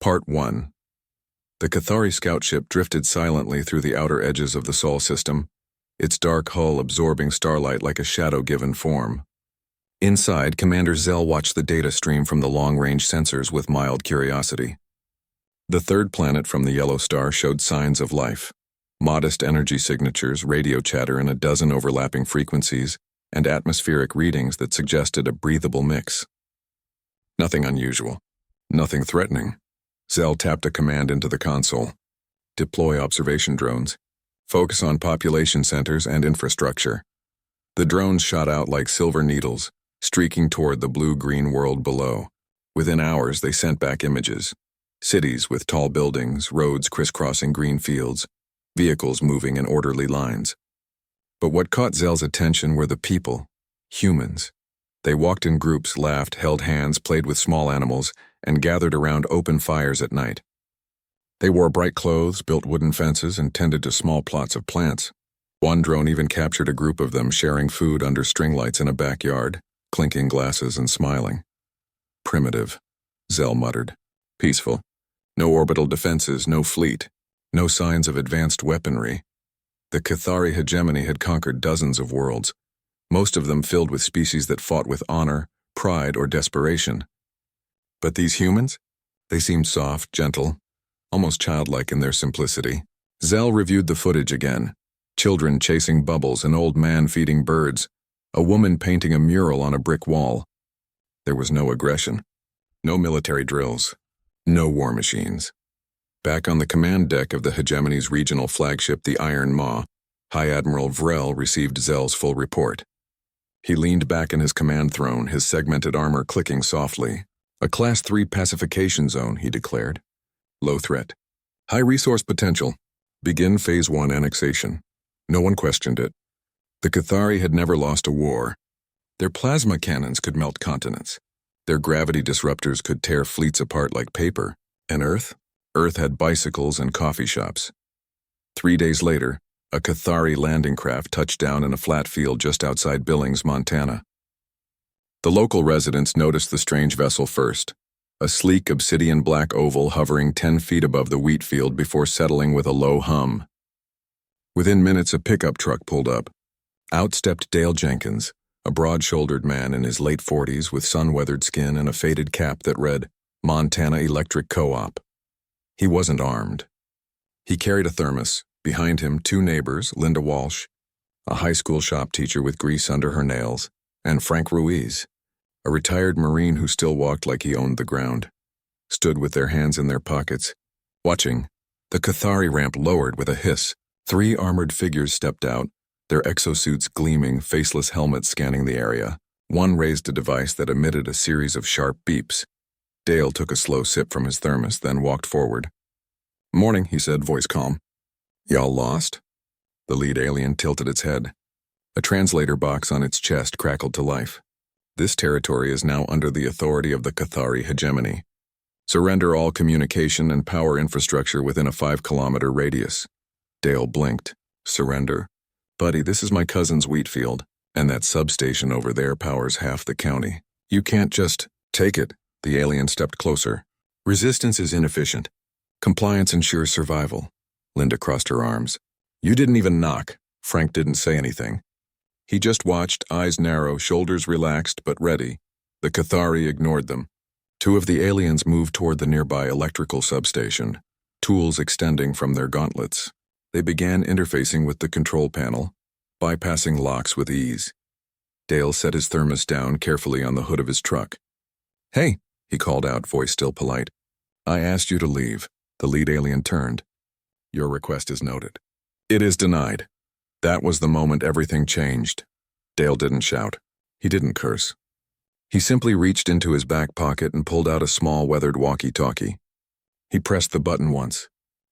Part 1. The Cathari scout ship drifted silently through the outer edges of the Sol system, its dark hull absorbing starlight like a shadow-given form. Inside, Commander Zell watched the data stream from the long-range sensors with mild curiosity. The third planet from the yellow star showed signs of life. Modest energy signatures, radio chatter in a dozen overlapping frequencies, and atmospheric readings that suggested a breathable mix. Nothing unusual. Nothing threatening. Zell tapped a command into the console. Deploy observation drones. Focus on population centers and infrastructure. The drones shot out like silver needles, streaking toward the blue-green world below. Within hours, they sent back images. Cities with tall buildings, roads crisscrossing green fields, vehicles moving in orderly lines. But what caught Zell's attention were the people, humans. They walked in groups, laughed, held hands, played with small animals, and gathered around open fires at night. They wore bright clothes, built wooden fences, and tended to small plots of plants. One drone even captured a group of them sharing food under string lights in a backyard, clinking glasses and smiling. Primitive, Zell muttered. Peaceful. No orbital defenses, no fleet, no signs of advanced weaponry. The Cathari hegemony had conquered dozens of worlds, most of them filled with species that fought with honor, pride, or desperation. But these humans? They seemed soft, gentle, almost childlike in their simplicity. Zell reviewed the footage again. Children chasing bubbles, an old man feeding birds, a woman painting a mural on a brick wall. There was no aggression, no military drills, no war machines. Back on the command deck of the hegemony's regional flagship, the Iron Maw, High Admiral Vrel received Zell's full report. He leaned back in his command throne, his segmented armor clicking softly. A Class 3 pacification zone, he declared. Low threat. High resource potential. Begin Phase 1 annexation. No one questioned it. The Cathari had never lost a war. Their plasma cannons could melt continents. Their gravity disruptors could tear fleets apart like paper. And Earth? Earth had bicycles and coffee shops. 3 days later, a Cathari landing craft touched down in a flat field just outside Billings, Montana. The local residents noticed the strange vessel first, a sleek obsidian black oval hovering 10 feet above the wheat field before settling with a low hum. Within minutes, a pickup truck pulled up. Out stepped Dale Jenkins, a broad-shouldered man in his late 40s with sun-weathered skin and a faded cap that read, Montana Electric Co-op. He wasn't armed. He carried a thermos. Behind him, 2 neighbors, Linda Walsh, a high school shop teacher with grease under her nails, and Frank Ruiz, a retired Marine who still walked like he owned the ground, stood with their hands in their pockets, watching. The Cathari ramp lowered with a hiss. 3 armored figures stepped out, their exosuits gleaming, faceless helmets scanning the area. One raised a device that emitted a series of sharp beeps. Dale took a slow sip from his thermos, then walked forward. Morning, he said, voice calm. Y'all lost? The lead alien tilted its head. A translator box on its chest crackled to life. This territory is now under the authority of the Cathari hegemony. Surrender all communication and power infrastructure within a 5-kilometer radius. Dale blinked. Surrender? Buddy, this is my cousin's wheat field, and that substation over there powers half the county. You can't just take it. The alien stepped closer. Resistance is inefficient. Compliance ensures survival. Linda crossed her arms. You didn't even knock. Frank didn't say anything. He just watched, eyes narrow, shoulders relaxed but ready. The Cathari ignored them. 2 of the aliens moved toward the nearby electrical substation, tools extending from their gauntlets. They began interfacing with the control panel, bypassing locks with ease. Dale set his thermos down carefully on the hood of his truck. Hey, he called out, voice still polite. I asked you to leave. The lead alien turned. Your request is noted. It is denied. That was the moment everything changed. Dale didn't shout. He didn't curse. He simply reached into his back pocket and pulled out a small weathered walkie-talkie. He pressed the button once.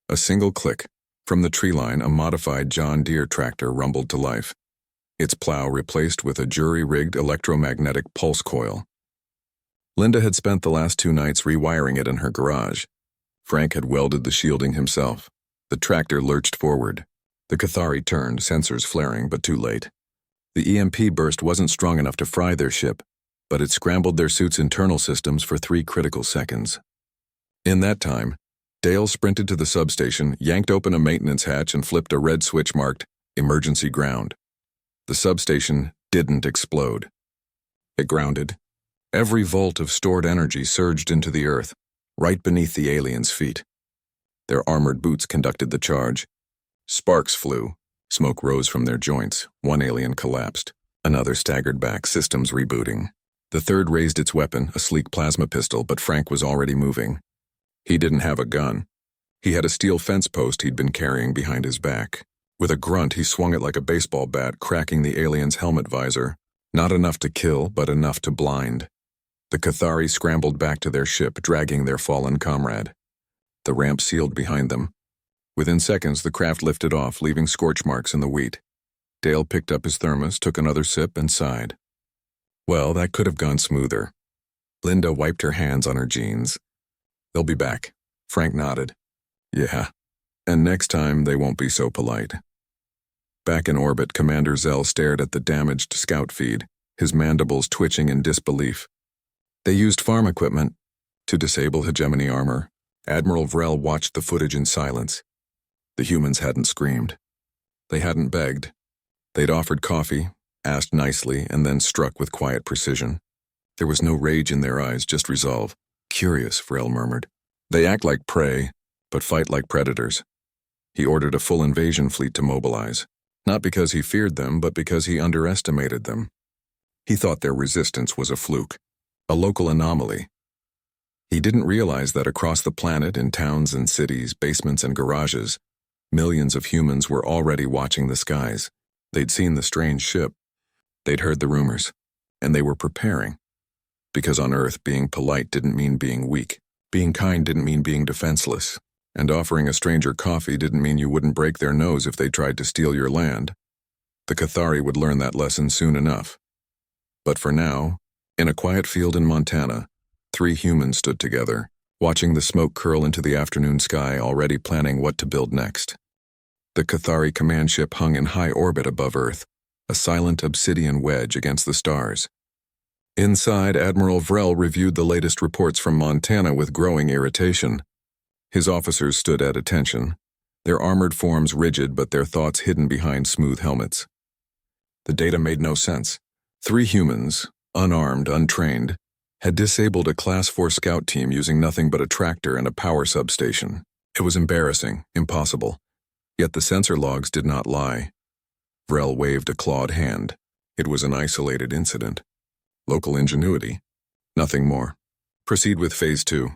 A single click. From the tree line, a modified John Deere tractor rumbled to life. Its plow replaced with a jury-rigged electromagnetic pulse coil. Linda had spent the last 2 nights rewiring it in her garage. Frank had welded the shielding himself. The tractor lurched forward. The Cathari turned, sensors flaring, but too late. The EMP burst wasn't strong enough to fry their ship, but it scrambled their suit's internal systems for 3 critical seconds. In that time, Dale sprinted to the substation, yanked open a maintenance hatch, and flipped a red switch marked Emergency Ground. The substation didn't explode. It grounded. Every volt of stored energy surged into the earth, right beneath the aliens' feet. Their armored boots conducted the charge. Sparks flew. Smoke rose from their joints. One alien collapsed. Another staggered back, systems rebooting. The third raised its weapon, a sleek plasma pistol, but Frank was already moving. He didn't have a gun. He had a steel fence post he'd been carrying behind his back. With a grunt, he swung it like a baseball bat, cracking the alien's helmet visor. Not enough to kill, but enough to blind. The Cathari scrambled back to their ship, dragging their fallen comrade. The ramp sealed behind them. Within seconds, the craft lifted off, leaving scorch marks in the wheat. Dale picked up his thermos, took another sip, and sighed. Well, that could have gone smoother. Linda wiped her hands on her jeans. They'll be back. Frank nodded. Yeah. And next time, they won't be so polite. Back in orbit, Commander Zell stared at the damaged scout feed, his mandibles twitching in disbelief. They used farm equipment to disable hegemony armor. Admiral Vrel watched the footage in silence. The humans hadn't screamed. They hadn't begged. They'd offered coffee, asked nicely, and then struck with quiet precision. There was no rage in their eyes, just resolve. Curious, Vrel murmured. They act like prey, but fight like predators. He ordered a full invasion fleet to mobilize, not because he feared them, but because he underestimated them. He thought their resistance was a fluke, a local anomaly. He didn't realize that across the planet, in towns and cities, basements and garages, millions of humans were already watching the skies. They'd seen the strange ship. They'd heard the rumors, and they were preparing. Because on Earth, being polite didn't mean being weak. Being kind didn't mean being defenseless. And offering a stranger coffee didn't mean you wouldn't break their nose if they tried to steal your land. The Cathari would learn that lesson soon enough. But for now, in a quiet field in Montana, 3 humans stood together, watching the smoke curl into the afternoon sky, already planning what to build next. The Cathari command ship hung in high orbit above Earth, a silent obsidian wedge against the stars. Inside, Admiral Vrel reviewed the latest reports from Montana with growing irritation. His officers stood at attention, their armored forms rigid but their thoughts hidden behind smooth helmets. The data made no sense. 3 humans, unarmed, untrained, had disabled a Class 4 scout team using nothing but a tractor and a power substation. It was embarrassing, impossible. Yet the sensor logs did not lie. Vrel waved a clawed hand. It was an isolated incident. Local ingenuity. Nothing more. Proceed with Phase 2.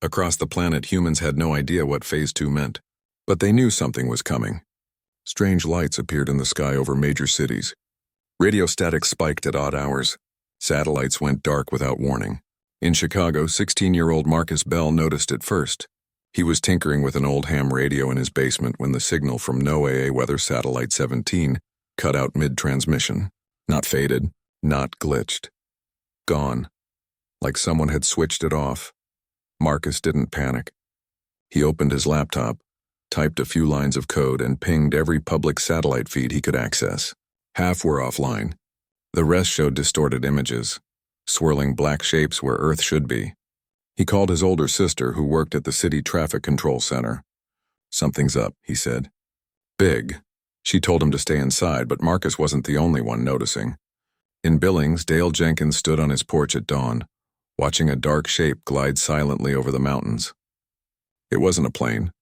Across the planet, humans had no idea what Phase 2 meant, but they knew something was coming. Strange lights appeared in the sky over major cities. Radio static spiked at odd hours. Satellites went dark without warning. In Chicago, 16-year-old Marcus Bell noticed it first. He was tinkering with an old ham radio in his basement when the signal from NOAA Weather Satellite 17 cut out mid-transmission. Not faded, not glitched. Gone. Like someone had switched it off. Marcus didn't panic. He opened his laptop, typed a few lines of code, and pinged every public satellite feed he could access. Half were offline. The rest showed distorted images, swirling black shapes where Earth should be. He called his older sister, who worked at the city traffic control center. Something's up, he said. Big. She told him to stay inside, but Marcus wasn't the only one noticing. In Billings, Dale Jenkins stood on his porch at dawn, watching a dark shape glide silently over the mountains. It wasn't a plane.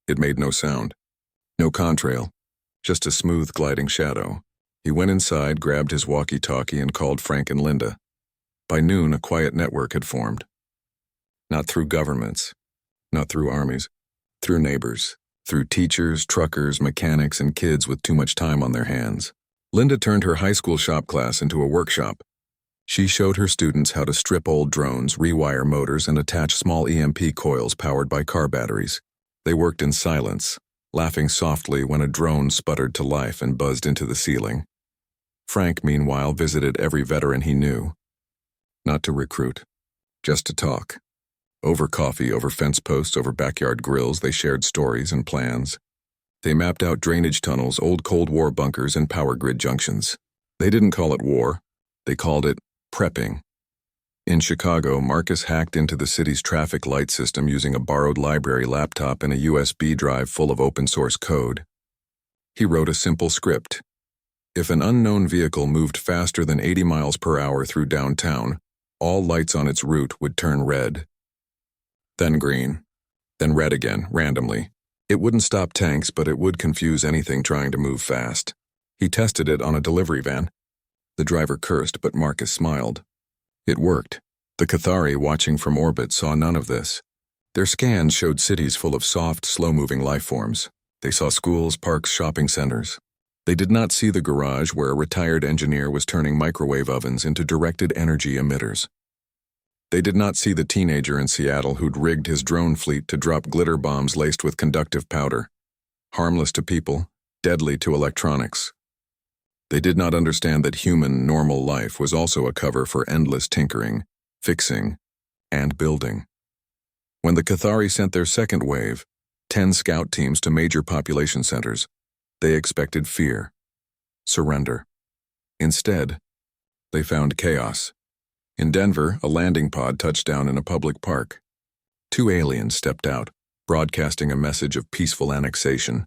It made no sound. No contrail. Just a smooth gliding shadow. He went inside, grabbed his walkie-talkie, and called Frank and Linda. By noon, a quiet network had formed. Not through governments, not through armies, through neighbors, through teachers, truckers, mechanics, and kids with too much time on their hands. Linda turned her high school shop class into a workshop. She showed her students how to strip old drones, rewire motors, and attach small EMP coils powered by car batteries. They worked in silence, laughing softly when a drone sputtered to life and buzzed into the ceiling. Frank, meanwhile, visited every veteran he knew. Not to recruit, just to talk. Over coffee, over fence posts, over backyard grills, they shared stories and plans. They mapped out drainage tunnels, old Cold War bunkers, and power grid junctions. They didn't call it war. They called it prepping. In Chicago, Marcus hacked into the city's traffic light system using a borrowed library laptop and a USB drive full of open-source code. He wrote a simple script. If an unknown vehicle moved faster than 80 miles per hour through downtown, all lights on its route would turn red. Then green. Then red again, randomly. It wouldn't stop tanks, but it would confuse anything trying to move fast. He tested it on a delivery van. The driver cursed, but Marcus smiled. It worked. The Cathari, watching from orbit, saw none of this. Their scans showed cities full of soft, slow-moving life forms. They saw schools, parks, shopping centers. They did not see the garage where a retired engineer was turning microwave ovens into directed energy emitters. They did not see the teenager in Seattle who'd rigged his drone fleet to drop glitter bombs laced with conductive powder. Harmless to people, deadly to electronics. They did not understand that human, normal life was also a cover for endless tinkering, fixing, and building. When the Cathari sent their second wave, 10 scout teams to major population centers, they expected fear, surrender. Instead, they found chaos. In Denver, a landing pod touched down in a public park. 2 aliens stepped out, broadcasting a message of peaceful annexation.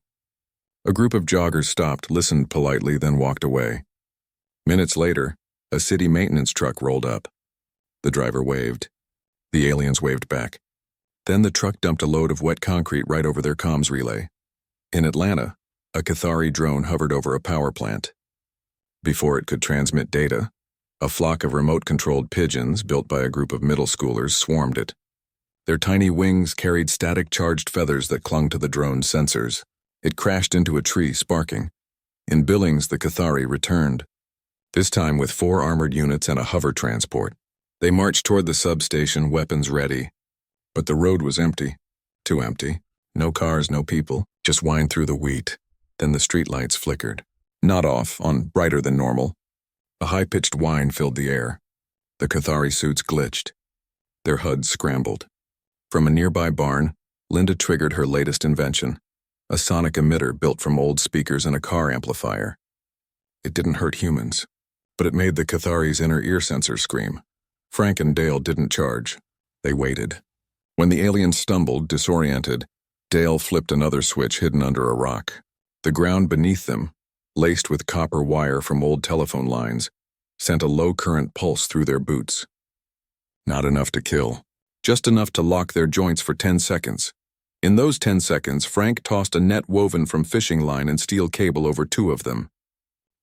A group of joggers stopped, listened politely, then walked away. Minutes later, a city maintenance truck rolled up. The driver waved. The aliens waved back. Then the truck dumped a load of wet concrete right over their comms relay. In Atlanta, a Cathari drone hovered over a power plant. Before it could transmit data, a flock of remote-controlled pigeons built by a group of middle schoolers swarmed it. Their tiny wings carried static-charged feathers that clung to the drone's sensors. It crashed into a tree, sparking. In Billings, the Cathari returned, this time with 4 armored units and a hover transport. They marched toward the substation, weapons ready. But the road was empty. Too empty. No cars, no people, just wind through the wheat. Then the streetlights flickered. Not off, on brighter than normal. A high-pitched whine filled the air. The Cathari suits glitched. Their HUDs scrambled. From a nearby barn, Linda triggered her latest invention, a sonic emitter built from old speakers and a car amplifier. It didn't hurt humans, but it made the Cathari's inner ear sensor scream. Frank and Dale didn't charge. They waited. When the aliens stumbled, disoriented, Dale flipped another switch hidden under a rock. The ground beneath them, laced with copper wire from old telephone lines, sent a low-current pulse through their boots. Not enough to kill, just enough to lock their joints for 10 seconds. In those 10 seconds, Frank tossed a net woven from fishing line and steel cable over 2 of them.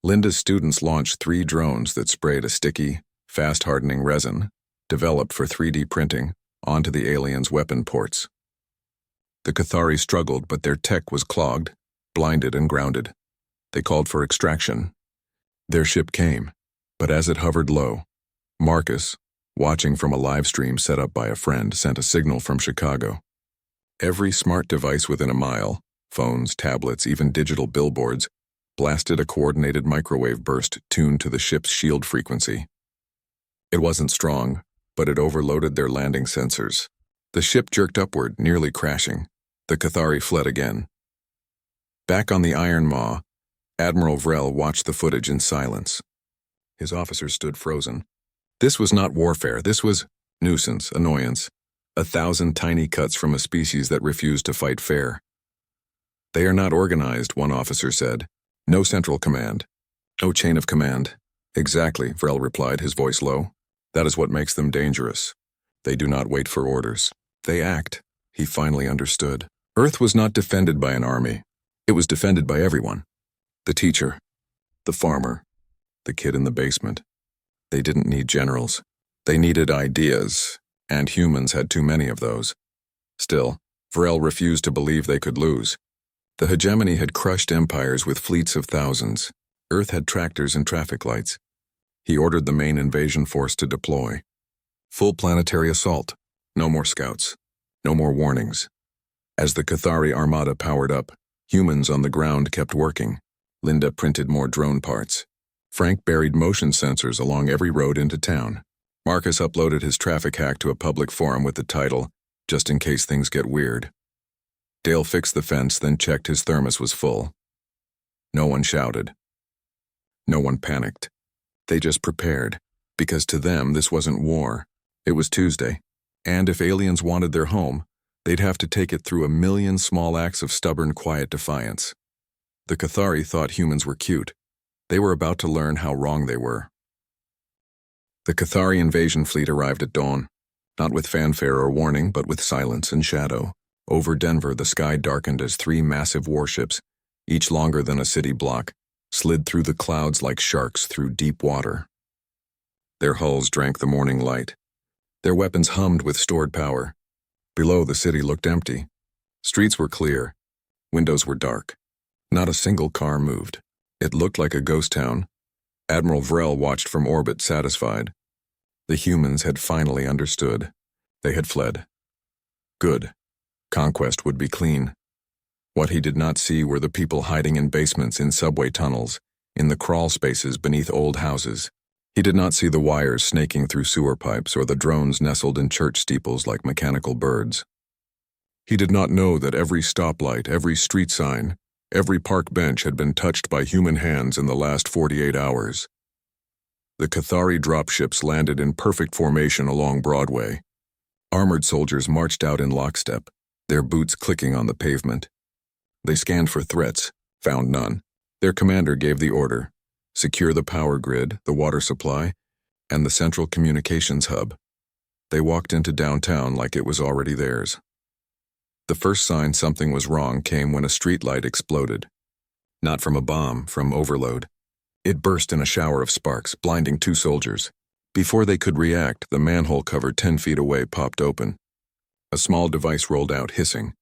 Linda's students launched 3 drones that sprayed a sticky, fast-hardening resin, developed for 3D printing, onto the aliens' weapon ports. The Cathari struggled, but their tech was clogged, blinded and grounded. They called for extraction. Their ship came, but as it hovered low, Marcus, watching from a live stream set up by a friend, sent a signal from Chicago. Every smart device within a mile, phones, tablets, even digital billboards, blasted a coordinated microwave burst tuned to the ship's shield frequency. It wasn't strong, but it overloaded their landing sensors. The ship jerked upward, nearly crashing. The Cathari fled again. Back on the Iron Maw, Admiral Vrel watched the footage in silence. His officers stood frozen. This was not warfare. This was nuisance, annoyance. 1,000 tiny cuts from a species that refused to fight fair. They are not organized, one officer said. No central command. No chain of command. Exactly, Vrel replied, his voice low. That is what makes them dangerous. They do not wait for orders. They act. He finally understood. Earth was not defended by an army. It was defended by everyone. The teacher, the farmer, the kid in the basement. They didn't need generals. They needed ideas, and humans had too many of those. Still, Vrel refused to believe they could lose. The hegemony had crushed empires with fleets of thousands. Earth had tractors and traffic lights. He ordered the main invasion force to deploy. Full planetary assault. No more scouts. No more warnings. As the Cathari armada powered up, humans on the ground kept working. Linda printed more drone parts. Frank buried motion sensors along every road into town. Marcus uploaded his traffic hack to a public forum with the title, "Just in case things get weird." Dale fixed the fence, then checked his thermos was full. No one shouted. No one panicked. They just prepared, because to them this wasn't war. It was Tuesday, and if aliens wanted their home, they'd have to take it through a million small acts of stubborn, quiet defiance. The Cathari thought humans were cute. They were about to learn how wrong they were. The Cathari invasion fleet arrived at dawn, not with fanfare or warning, but with silence and shadow. Over Denver, the sky darkened as three massive warships, each longer than a city block, slid through the clouds like sharks through deep water. Their hulls drank the morning light. Their weapons hummed with stored power. Below, the city looked empty. Streets were clear. Windows were dark. Not a single car moved. It looked like a ghost town. Admiral Vrel watched from orbit, satisfied. The humans had finally understood. They had fled. Good. Conquest would be clean. What he did not see were the people hiding in basements, in subway tunnels, in the crawl spaces beneath old houses. He did not see the wires snaking through sewer pipes or the drones nestled in church steeples like mechanical birds. He did not know that every stoplight, every street sign, every park bench had been touched by human hands in the last 48 hours. The Cathari dropships landed in perfect formation along Broadway. Armored soldiers marched out in lockstep, their boots clicking on the pavement. They scanned for threats, found none. Their commander gave the order: secure the power grid, the water supply, and the central communications hub. They walked into downtown like it was already theirs. The first sign something was wrong came when a streetlight exploded. Not from a bomb, from overload. It burst in a shower of sparks, blinding two soldiers. Before they could react, the manhole cover 10 feet away popped open. A small device rolled out, hissing.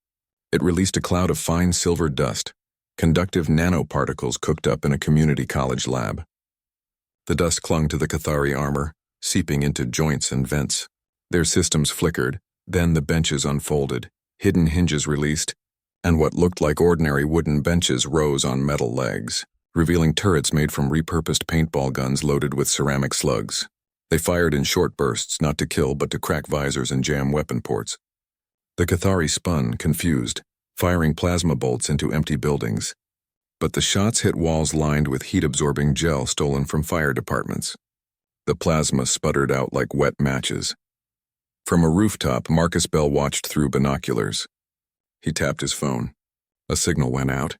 It released a cloud of fine silver dust, conductive nanoparticles cooked up in a community college lab. The dust clung to the Cathari armor, seeping into joints and vents. Their systems flickered, then the benches unfolded, hidden hinges released, and what looked like ordinary wooden benches rose on metal legs, revealing turrets made from repurposed paintball guns loaded with ceramic slugs. They fired in short bursts, not to kill but to crack visors and jam weapon ports. The Cathari spun, confused, firing plasma bolts into empty buildings. But the shots hit walls lined with heat-absorbing gel stolen from fire departments. The plasma sputtered out like wet matches. From a rooftop, Marcus Bell watched through binoculars. He tapped his phone. A signal went out.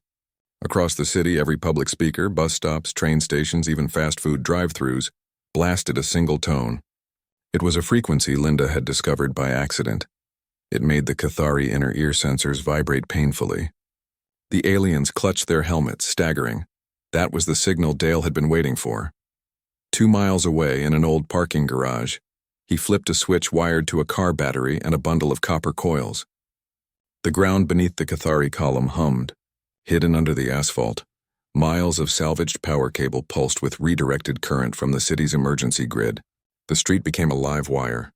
Across the city, every public speaker, bus stops, train stations, even fast food drive-thrus, blasted a single tone. It was a frequency Linda had discovered by accident. It made the Cathari inner ear sensors vibrate painfully. The aliens clutched their helmets, staggering. That was the signal Dale had been waiting for. 2 miles away, in an old parking garage, he flipped a switch wired to a car battery and a bundle of copper coils. The ground beneath the Cathari column hummed. Hidden under the asphalt, miles of salvaged power cable pulsed with redirected current from the city's emergency grid. The street became a live wire.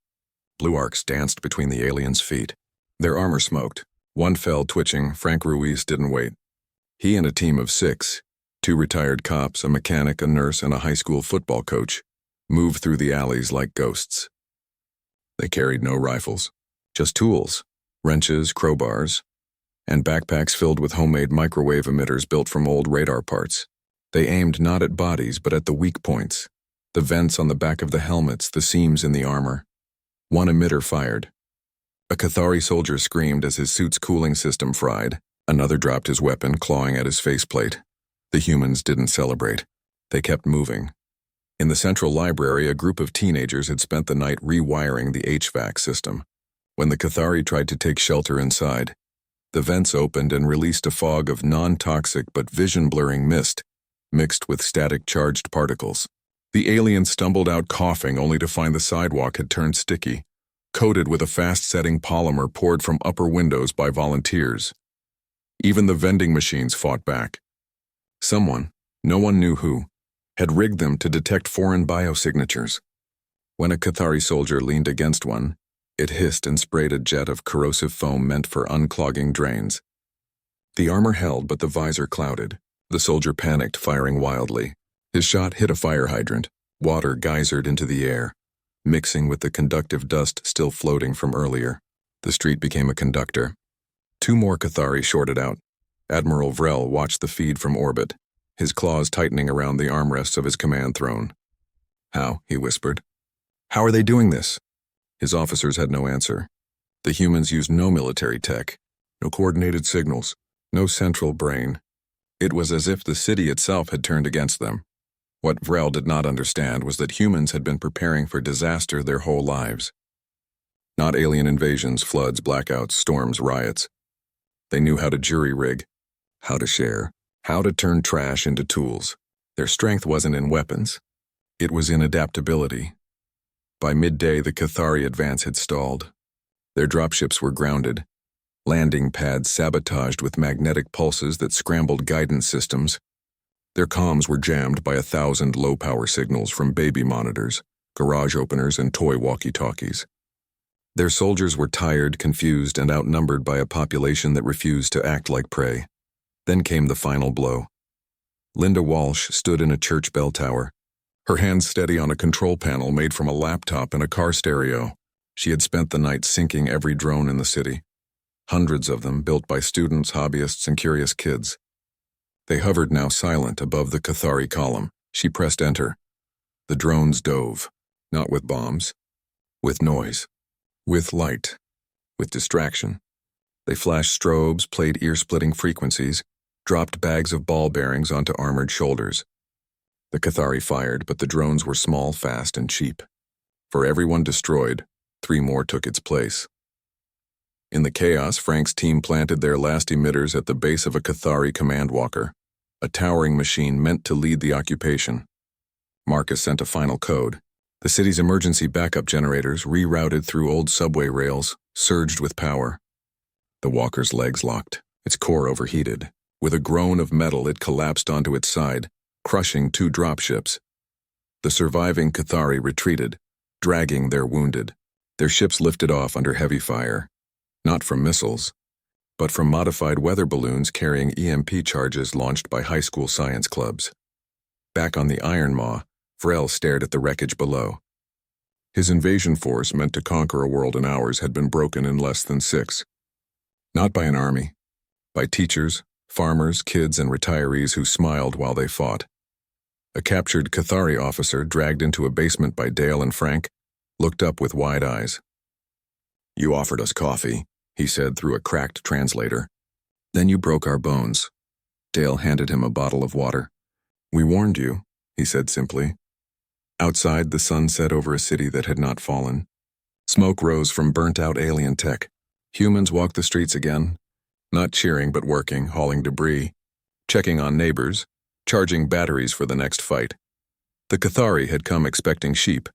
Blue arcs danced between the aliens' feet. Their armor smoked. One fell, twitching. Frank Ruiz didn't wait. He and a team of 6, 2 retired cops, a mechanic, a nurse, and a high school football coach, moved through the alleys like ghosts. They carried no rifles, just tools, wrenches, crowbars, and backpacks filled with homemade microwave emitters built from old radar parts. They aimed not at bodies, but at the weak points, the vents on the back of the helmets, the seams in the armor. One emitter fired. A Cathari soldier screamed as his suit's cooling system fried. Another dropped his weapon, clawing at his faceplate. The humans didn't celebrate. They kept moving. In the central library, a group of teenagers had spent the night rewiring the HVAC system. When the Cathari tried to take shelter inside, the vents opened and released a fog of non-toxic but vision-blurring mist, mixed with static-charged particles. The aliens stumbled out coughing, only to find the sidewalk had turned sticky, coated with a fast-setting polymer poured from upper windows by volunteers. Even the vending machines fought back. Someone, no one knew who, had rigged them to detect foreign biosignatures. When a Cathari soldier leaned against one, it hissed and sprayed a jet of corrosive foam meant for unclogging drains. The armor held, but the visor clouded. The soldier panicked, firing wildly. His shot hit a fire hydrant. Water geysered into the air, mixing with the conductive dust still floating from earlier. The street became a conductor. 2 more Cathari shorted out. Admiral Vrel watched the feed from orbit, his claws tightening around the armrests of his command throne. "How?" he whispered. "How are they doing this?" His officers had no answer. The humans used no military tech, no coordinated signals, no central brain. It was as if the city itself had turned against them. What Vrel did not understand was that humans had been preparing for disaster their whole lives. Not alien invasions, floods, blackouts, storms, riots. They knew how to jury-rig, how to share, how to turn trash into tools. Their strength wasn't in weapons. It was in adaptability. By midday, the Cathari advance had stalled. Their dropships were grounded, landing pads sabotaged with magnetic pulses that scrambled guidance systems. Their comms were jammed by 1,000 low-power signals from baby monitors, garage openers, and toy walkie-talkies. Their soldiers were tired, confused, and outnumbered by a population that refused to act like prey. Then came the final blow. Linda Walsh stood in a church bell tower, her hands steady on a control panel made from a laptop and a car stereo. She had spent the night syncing every drone in the city. Hundreds of them, built by students, hobbyists, and curious kids. They hovered now silent above the Cathari column. She pressed enter. The drones dove, not with bombs, with noise, with light, with distraction. They flashed strobes, played ear-splitting frequencies, dropped bags of ball bearings onto armored shoulders. The Cathari fired, but the drones were small, fast, and cheap. For every one destroyed, 3 more took its place. In the chaos, Frank's team planted their last emitters at the base of a Cathari command walker, a towering machine meant to lead the occupation. Marcus sent a final code. The city's emergency backup generators, rerouted through old subway rails, surged with power. The walker's legs locked, its core overheated. With a groan of metal, it collapsed onto its side, crushing 2 dropships. The surviving Cathari retreated, dragging their wounded. Their ships lifted off under heavy fire, not from missiles, but from modified weather balloons carrying EMP charges launched by high school science clubs. Back on the Iron Maw, Vrel stared at the wreckage below. His invasion force, meant to conquer a world in hours, had been broken in less than 6. Not by an army, by teachers, farmers, kids, and retirees who smiled while they fought. A captured Cathari officer, dragged into a basement by Dale and Frank, looked up with wide eyes. "You offered us coffee," he said through a cracked translator. "Then you broke our bones." Dale handed him a bottle of water. "We warned you," he said simply. Outside, the sun set over a city that had not fallen. Smoke rose from burnt-out alien tech. Humans walked the streets again, not cheering but working, hauling debris, checking on neighbors, charging batteries for the next fight. The Cathari had come expecting sheep.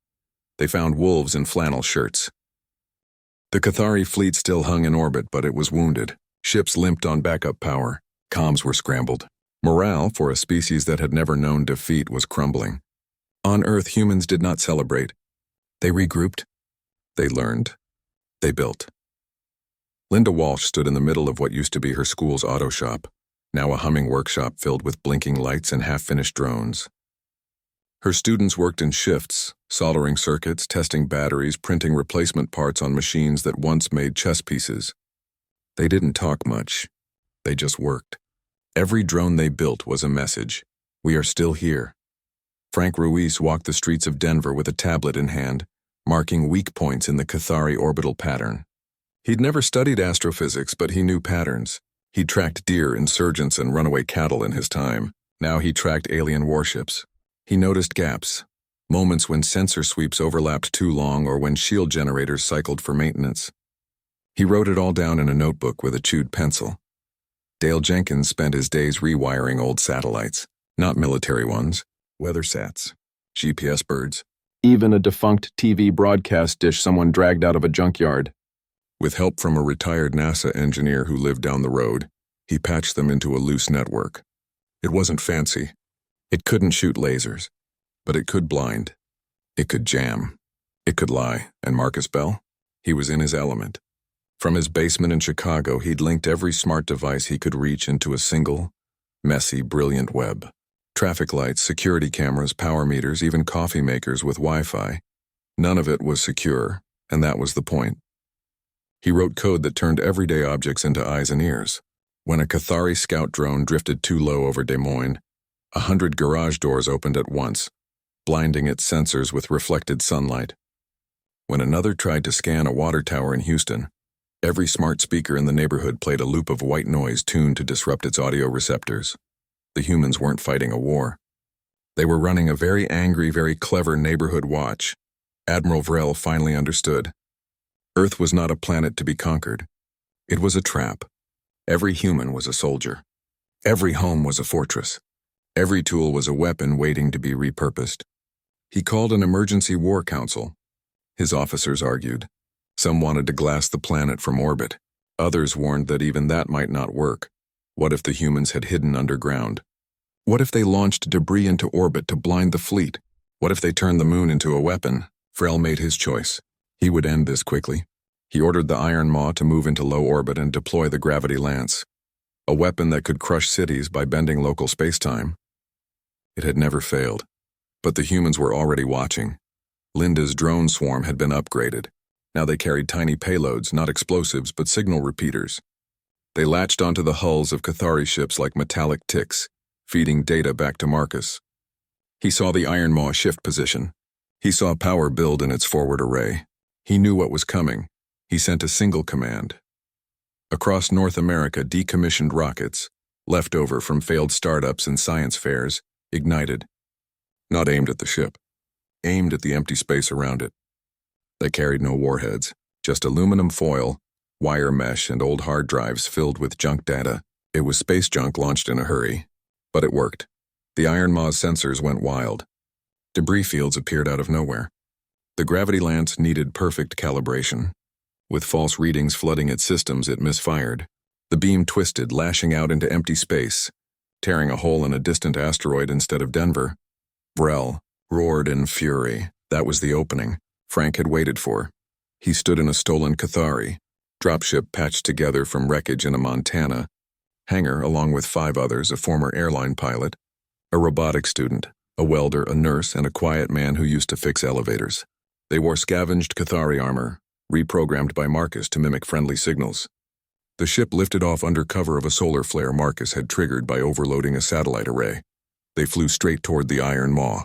They found wolves in flannel shirts. The Cathari fleet still hung in orbit, but it was wounded. Ships limped on backup power. Comms were scrambled. Morale, for a species that had never known defeat, was crumbling. On Earth, humans did not celebrate. They regrouped. They learned. They built. Linda Walsh stood in the middle of what used to be her school's auto shop, now a humming workshop filled with blinking lights and half-finished drones. Her students worked in shifts, soldering circuits, testing batteries, printing replacement parts on machines that once made chess pieces. They didn't talk much. They just worked. Every drone they built was a message. We are still here. Frank Ruiz walked the streets of Denver with a tablet in hand, marking weak points in the Cathari orbital pattern. He'd never studied astrophysics, but he knew patterns. He'd tracked deer, insurgents, and runaway cattle in his time. Now he tracked alien warships. He noticed gaps, moments when sensor sweeps overlapped too long or when shield generators cycled for maintenance. He wrote it all down in a notebook with a chewed pencil. Dale Jenkins spent his days rewiring old satellites, not military ones, weathersats, GPS birds, even a defunct TV broadcast dish someone dragged out of a junkyard. With help from a retired NASA engineer who lived down the road, he patched them into a loose network. It wasn't fancy. It couldn't shoot lasers, but it could blind. It could jam. It could lie. And Marcus Bell? He was in his element. From his basement in Chicago, he'd linked every smart device he could reach into a single, messy, brilliant web. Traffic lights, security cameras, power meters, even coffee makers with Wi-Fi. None of it was secure, and that was the point. He wrote code that turned everyday objects into eyes and ears. When a Cathari scout drone drifted too low over Des Moines, 100 garage doors opened at once, blinding its sensors with reflected sunlight. When another tried to scan a water tower in Houston, every smart speaker in the neighborhood played a loop of white noise tuned to disrupt its audio receptors. The humans weren't fighting a war. They were running a very angry, very clever neighborhood watch. Admiral Vrel finally understood. Earth was not a planet to be conquered. It was a trap. Every human was a soldier. Every home was a fortress. Every tool was a weapon waiting to be repurposed. He called an emergency war council. His officers argued. Some wanted to glass the planet from orbit. Others warned that even that might not work. What if the humans had hidden underground? What if they launched debris into orbit to blind the fleet? What if they turned the moon into a weapon? Vrel made his choice. He would end this quickly. He ordered the Iron Maw to move into low orbit and deploy the gravity lance, a weapon that could crush cities by bending local spacetime. It had never failed. But the humans were already watching. Linda's drone swarm had been upgraded. Now they carried tiny payloads, not explosives, but signal repeaters. They latched onto the hulls of Cathari ships like metallic ticks, feeding data back to Marcus. He saw the Iron Maw shift position. He saw power build in its forward array. He knew what was coming. He sent a single command. Across North America, decommissioned rockets, left over from failed startups and science fairs, ignited. Not aimed at the ship, aimed at the empty space around it. They carried no warheads, just aluminum foil, wire mesh, and old hard drives filled with junk data. It was space junk launched in a hurry. But it worked. The Iron Maw's sensors went wild. Debris fields appeared out of nowhere. The gravity lance needed perfect calibration. With false readings flooding its systems, it misfired. The beam twisted, lashing out into empty space, tearing a hole in a distant asteroid instead of Denver. Vrel roared in fury. That was the opening Frank had waited for. He stood in a stolen Cathari, dropship patched together from wreckage in a Montana hangar, along with 5 others, a former airline pilot, a robotics student, a welder, a nurse, and a quiet man who used to fix elevators. They wore scavenged Cathari armor, reprogrammed by Marcus to mimic friendly signals. The ship lifted off under cover of a solar flare Marcus had triggered by overloading a satellite array. They flew straight toward the Iron Maw.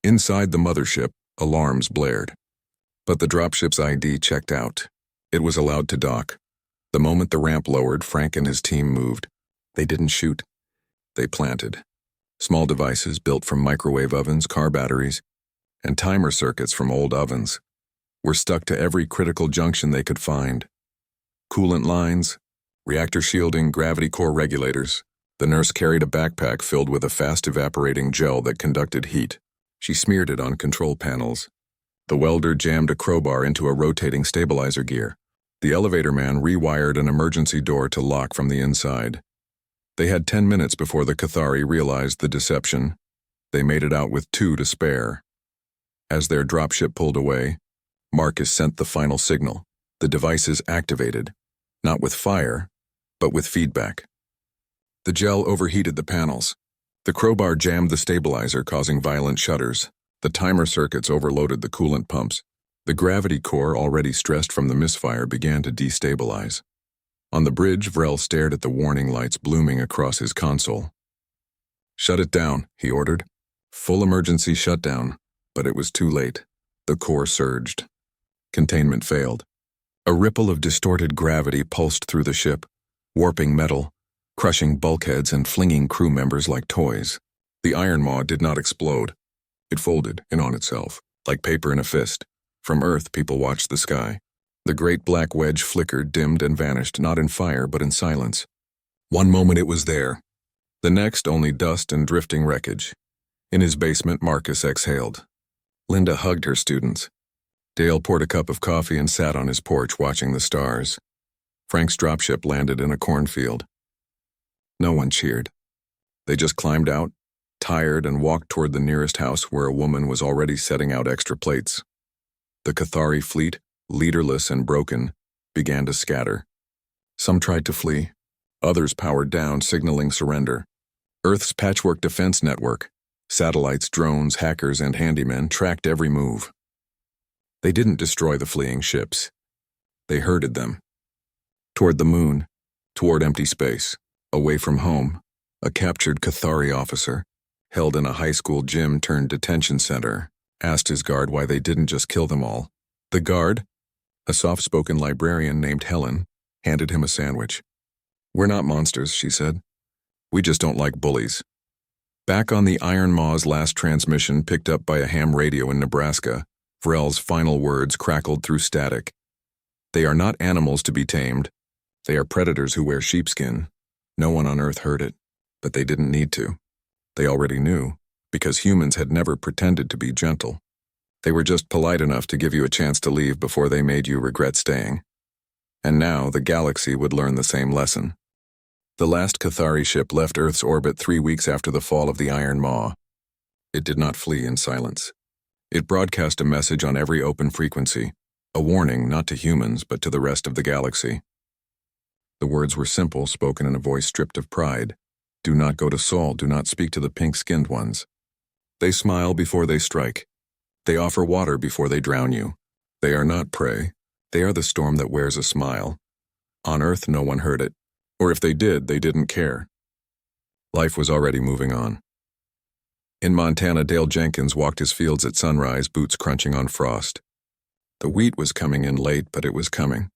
Inside the mothership, alarms blared. But the dropship's ID checked out. It was allowed to dock. The moment the ramp lowered, Frank and his team moved. They didn't shoot. They planted. Small devices built from microwave ovens, car batteries, and timer circuits from old ovens were stuck to every critical junction they could find. Coolant lines, reactor shielding, gravity core regulators. The nurse carried a backpack filled with a fast-evaporating gel that conducted heat. She smeared it on control panels. The welder jammed a crowbar into a rotating stabilizer gear. The elevator man rewired an emergency door to lock from the inside. They had 10 minutes before the Cathari realized the deception. They made it out with 2 to spare. As their dropship pulled away, Marcus sent the final signal. The devices activated, not with fire, but with feedback. The gel overheated the panels. The crowbar jammed the stabilizer, causing violent shudders. The timer circuits overloaded the coolant pumps. The gravity core, already stressed from the misfire, began to destabilize. On the bridge, Vrel stared at the warning lights blooming across his console. "Shut it down," he ordered. Full emergency shutdown, but it was too late. The core surged. Containment failed. A ripple of distorted gravity pulsed through the ship, warping metal, crushing bulkheads and flinging crew members like toys. The Iron Maw did not explode. It folded in on itself, like paper in a fist. From Earth, people watched the sky. The great black wedge flickered, dimmed, and vanished, not in fire, but in silence. One moment it was there. The next, only dust and drifting wreckage. In his basement, Marcus exhaled. Linda hugged her students. Dale poured a cup of coffee and sat on his porch watching the stars. Frank's dropship landed in a cornfield. No one cheered. They just climbed out, tired, and walked toward the nearest house where a woman was already setting out extra plates. The Cathari fleet, leaderless and broken, began to scatter. Some tried to flee. Others powered down, signaling surrender. Earth's patchwork defense network, satellites, drones, hackers, and handymen, tracked every move. They didn't destroy the fleeing ships. They herded them. Toward the moon, toward empty space, away from home, a captured Cathari officer, held in a high school gym turned detention center, asked his guard why they didn't just kill them all. The guard, a soft-spoken librarian named Helen, handed him a sandwich. "We're not monsters," she said. "We just don't like bullies." Back on the Iron Maw's last transmission picked up by a ham radio in Nebraska, Vrel's final words crackled through static. "They are not animals to be tamed. They are predators who wear sheepskin." No one on Earth heard it, but they didn't need to. They already knew, because humans had never pretended to be gentle. They were just polite enough to give you a chance to leave before they made you regret staying. And now the galaxy would learn the same lesson. The last Cathari ship left Earth's orbit 3 weeks after the fall of the Iron Maw. It did not flee in silence. It broadcast a message on every open frequency, a warning not to humans but to the rest of the galaxy. The words were simple, spoken in a voice stripped of pride. "Do not go to Sol, do not speak to the pink-skinned ones. They smile before they strike. They offer water before they drown you. They are not prey. They are the storm that wears a smile." On Earth, no one heard it. Or if they did, they didn't care. Life was already moving on. In Montana, Dale Jenkins walked his fields at sunrise, boots crunching on frost. The wheat was coming in late, but it was coming.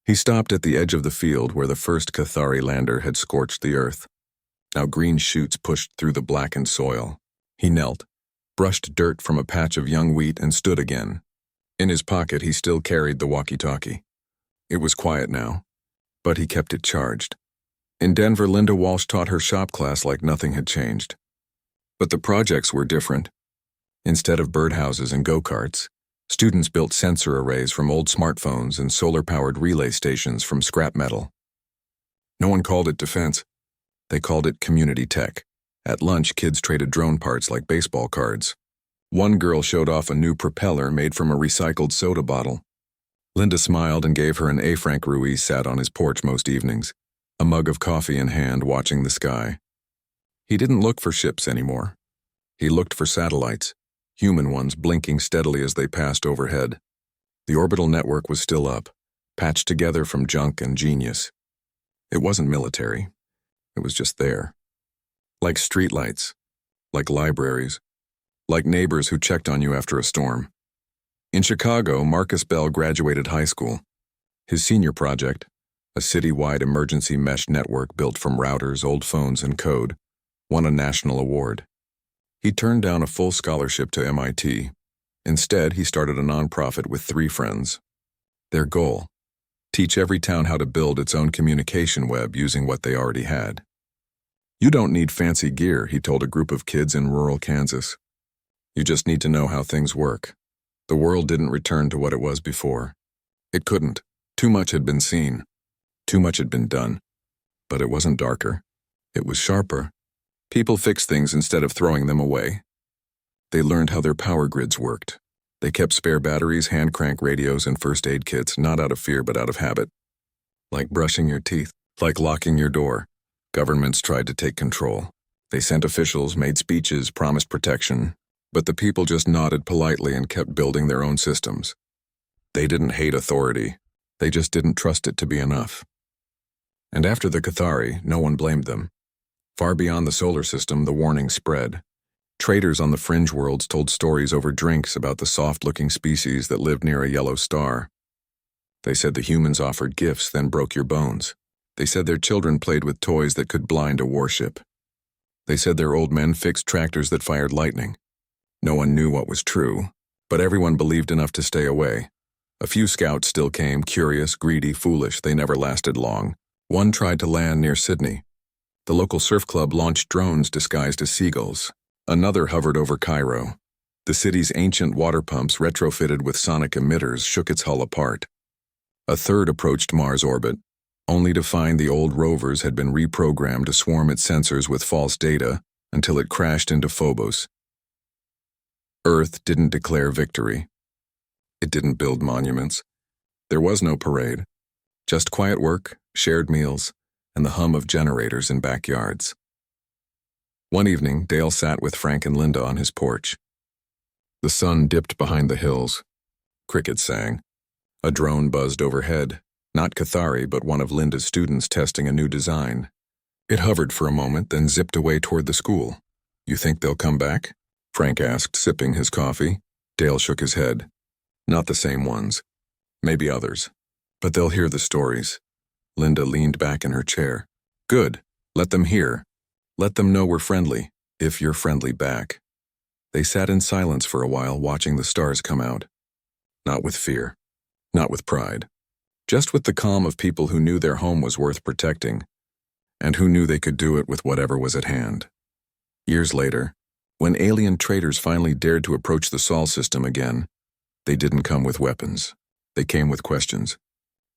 He stopped at the edge of the field where the first Cathari lander had scorched the earth. Now green shoots pushed through the blackened soil. He knelt, brushed dirt from a patch of young wheat, and stood again. In his pocket, he still carried the walkie-talkie. It was quiet now, but he kept it charged. In Denver, Linda Walsh taught her shop class like nothing had changed. But the projects were different. Instead of birdhouses and go-karts, students built sensor arrays from old smartphones and solar-powered relay stations from scrap metal. No one called it defense. They called it community tech. At lunch, kids traded drone parts like baseball cards. One girl showed off a new propeller made from a recycled soda bottle. Linda smiled and gave her an A. Frank Ruiz sat on his porch most evenings, a mug of coffee in hand, watching the sky. He didn't look for ships anymore. He looked for satellites, human ones blinking steadily as they passed overhead. The orbital network was still up, patched together from junk and genius. It wasn't military. It was just there. Like streetlights, like libraries, like neighbors who checked on you after a storm. In Chicago, Marcus Bell graduated high school. His senior project, a city-wide emergency mesh network built from routers, old phones, and code, won a national award. He turned down a full scholarship to MIT. Instead, he started a nonprofit with 3 friends. Their goal: teach every town how to build its own communication web using what they already had. "You don't need fancy gear," he told a group of kids in rural Kansas. "You just need to know how things work." The world didn't return to what it was before. It couldn't. Too much had been seen. Too much had been done. But it wasn't darker. It was sharper. People fixed things instead of throwing them away. They learned how their power grids worked. They kept spare batteries, hand-crank radios, and first aid kits, not out of fear but out of habit. Like brushing your teeth, like locking your door, governments tried to take control. They sent officials, made speeches, promised protection, but the people just nodded politely and kept building their own systems. They didn't hate authority. They just didn't trust it to be enough. And after the Cathari, no one blamed them. Far beyond the solar system, the warning spread. Traders on the fringe worlds told stories over drinks about the soft-looking species that lived near a yellow star. They said the humans offered gifts, then broke your bones. They said their children played with toys that could blind a warship. They said their old men fixed tractors that fired lightning. No one knew what was true, but everyone believed enough to stay away. A few scouts still came, curious, greedy, foolish. They never lasted long. One tried to land near Sydney. The local surf club launched drones disguised as seagulls. Another hovered over Cairo. The city's ancient water pumps, retrofitted with sonic emitters, shook its hull apart. A third approached Mars orbit, only to find the old rovers had been reprogrammed to swarm its sensors with false data until it crashed into Phobos. Earth didn't declare victory. It didn't build monuments. There was no parade. Just quiet work, shared meals, and the hum of generators in backyards. One evening, Dale sat with Frank and Linda on his porch. The sun dipped behind the hills. Crickets sang. A drone buzzed overhead, not Cathari, but one of Linda's students testing a new design. It hovered for a moment, then zipped away toward the school. "You think they'll come back?" Frank asked, sipping his coffee. Dale shook his head. Not the same ones. Maybe others. But they'll hear the stories. Linda leaned back in her chair. Good. Let them hear. Let them know we're friendly, if you're friendly back. They sat in silence for a while, watching the stars come out. Not with fear. Not with pride. Just with the calm of people who knew their home was worth protecting, and who knew they could do it with whatever was at hand. Years later, when alien traders finally dared to approach the Sol system again, they didn't come with weapons. They came with questions.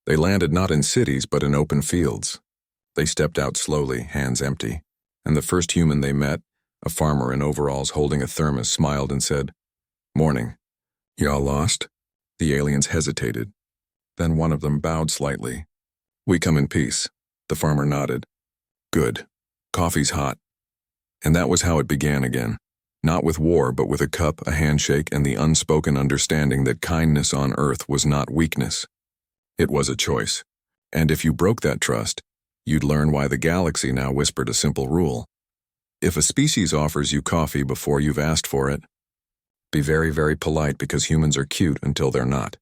They landed not in cities but in open fields. They stepped out slowly, hands empty, and the first human they met, a farmer in overalls holding a thermos, smiled and said, "Morning. Y'all lost?" The aliens hesitated. Then one of them bowed slightly. "We come in peace." The farmer nodded. "Good. Coffee's hot." And that was how it began again. Not with war, but with a cup, a handshake, and the unspoken understanding that kindness on Earth was not weakness. It was a choice. And if you broke that trust, you'd learn why the galaxy now whispered a simple rule. If a species offers you coffee before you've asked for it, be very, very polite, because humans are cute until they're not.